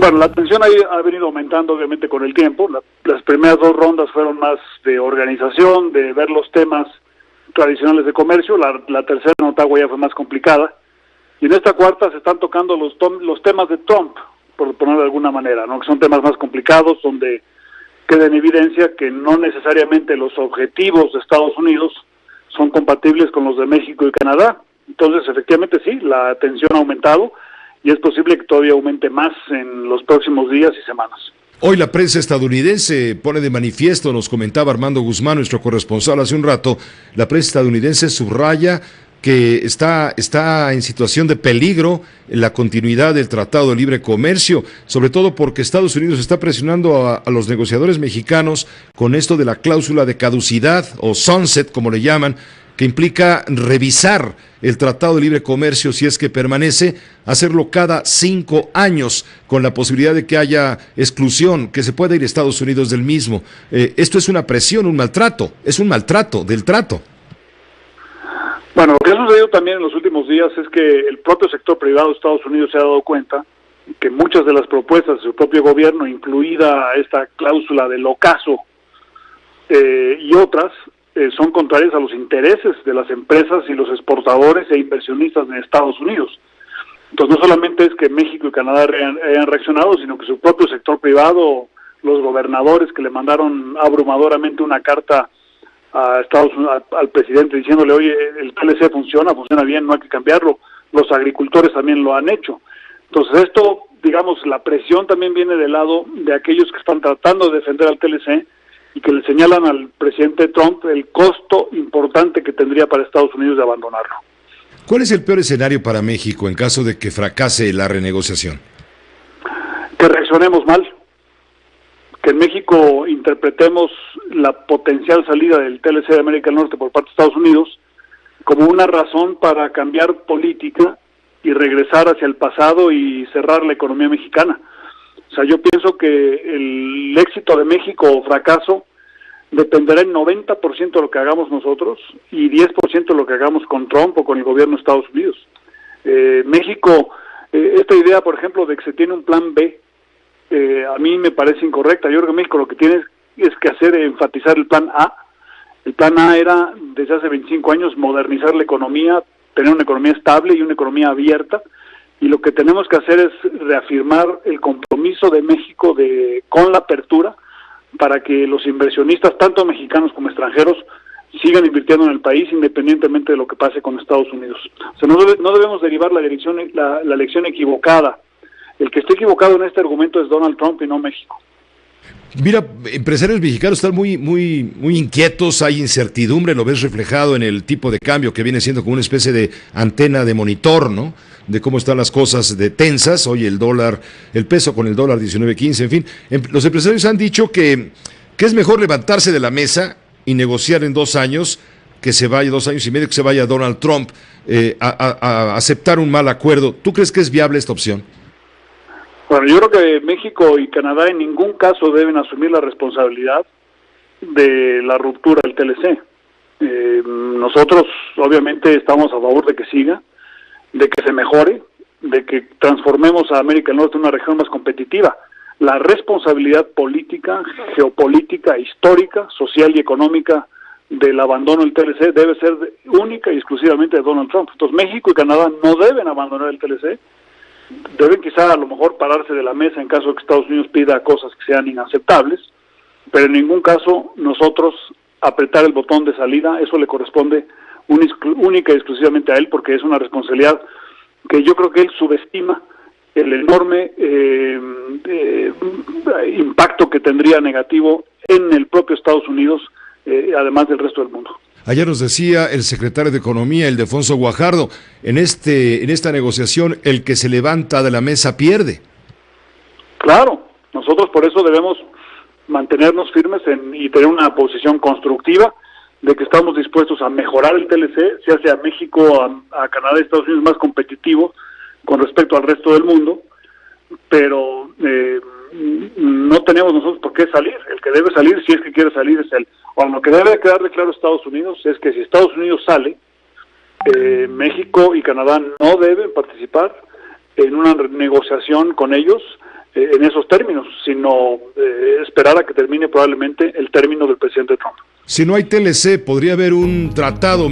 Bueno, la tensión ahí ha venido aumentando obviamente con el tiempo. Las primeras dos rondas fueron más de organización, de ver los temas tradicionales de comercio. La tercera en Ottawa ya fue más complicada. Y en esta cuarta se están tocando los temas de Trump, por ponerlo de alguna manera, ¿no? Que son temas más complicados, donde queda en evidencia que no necesariamente los objetivos de Estados Unidos son compatibles con los de México y Canadá. Entonces, efectivamente, sí, la tensión ha aumentado y es posible que todavía aumente más en los próximos días y semanas. Hoy la prensa estadounidense pone de manifiesto, nos comentaba Armando Guzmán, nuestro corresponsal hace un rato, la prensa estadounidense subraya que está en situación de peligro en la continuidad del Tratado de Libre Comercio, sobre todo porque Estados Unidos está presionando a los negociadores mexicanos con esto de la cláusula de caducidad o sunset, como le llaman, que implica revisar el Tratado de Libre Comercio si es que permanece, hacerlo cada 5 años, con la posibilidad de que haya exclusión, que se pueda ir a Estados Unidos del mismo. Esto es una presión, un maltrato, es un maltrato del trato. Bueno, lo que ha sucedido también en los últimos días es que el propio sector privado de Estados Unidos se ha dado cuenta que muchas de las propuestas de su propio gobierno, incluida esta cláusula del ocaso y otras, son contrarias a los intereses de las empresas y los exportadores e inversionistas de Estados Unidos. Entonces, no solamente es que México y Canadá hayan reaccionado, sino que su propio sector privado, los gobernadores que le mandaron abrumadoramente una carta a Estados Unidos, al presidente, diciéndole, oye, el TLC funciona bien, no hay que cambiarlo. Los agricultores también lo han hecho. Entonces, esto, digamos, la presión también viene del lado de aquellos que están tratando de defender al TLC y que le señalan al presidente Trump el costo importante que tendría para Estados Unidos de abandonarlo. ¿Cuál es el peor escenario para México en caso de que fracase la renegociación? Que reaccionemos mal, que en México interpretemos la potencial salida del TLC de América del Norte por parte de Estados Unidos como una razón para cambiar política y regresar hacia el pasado y cerrar la economía mexicana. O sea, yo pienso que el éxito de México o fracaso dependerá en 90% de lo que hagamos nosotros y 10% de lo que hagamos con Trump o con el gobierno de Estados Unidos. México, esta idea, por ejemplo, de que se tiene un plan B, a mí me parece incorrecta. Yo creo que México lo que tiene es que hacer enfatizar el plan A. El plan A era, desde hace 25 años, modernizar la economía, tener una economía estable y una economía abierta. Y lo que tenemos que hacer es reafirmar el compromiso de México con la apertura para que los inversionistas, tanto mexicanos como extranjeros, sigan invirtiendo en el país independientemente de lo que pase con Estados Unidos. O sea, no debemos derivar la lección equivocada. El que esté equivocado en este argumento es Donald Trump y no México. Mira, empresarios mexicanos están muy inquietos, hay incertidumbre, lo ves reflejado en el tipo de cambio que viene siendo como una especie de antena de monitor, ¿no? De cómo están las cosas de tensas, hoy el peso con el dólar 19.15, en fin. Los empresarios han dicho que es mejor levantarse de la mesa y negociar en 2 años, que se vaya 2 años y medio, que se vaya Donald Trump, a aceptar un mal acuerdo. ¿Tú crees que es viable esta opción? Bueno, yo creo que México y Canadá en ningún caso deben asumir la responsabilidad de la ruptura del TLC. Nosotros obviamente estamos a favor de que siga, de que se mejore, de que transformemos a América del Norte en una región más competitiva. La responsabilidad política, geopolítica, histórica, social y económica del abandono del TLC debe ser única y exclusivamente de Donald Trump. Entonces México y Canadá no deben abandonar el TLC, deben quizá a lo mejor pararse de la mesa en caso de que Estados Unidos pida cosas que sean inaceptables, pero en ningún caso nosotros apretar el botón de salida, eso le corresponde única y exclusivamente a él, porque es una responsabilidad que yo creo que él subestima el enorme impacto que tendría negativo en el propio Estados Unidos, además del resto del mundo. Ayer nos decía el secretario de Economía, Ildefonso Guajardo, en esta negociación el que se levanta de la mesa pierde. Claro, nosotros por eso debemos mantenernos firmes y tener una posición constructiva de que estamos dispuestos a mejorar el TLC, se hace a México, a Canadá y Estados Unidos más competitivo con respecto al resto del mundo, pero no tenemos nosotros por qué salir. El que debe salir, si es que quiere salir, es él. O lo que debe quedarle claro a Estados Unidos es que si Estados Unidos sale, México y Canadá no deben participar en una negociación con ellos en esos términos, sino esperar a que termine probablemente el término del presidente Trump. Si no hay TLC, podría haber un tratado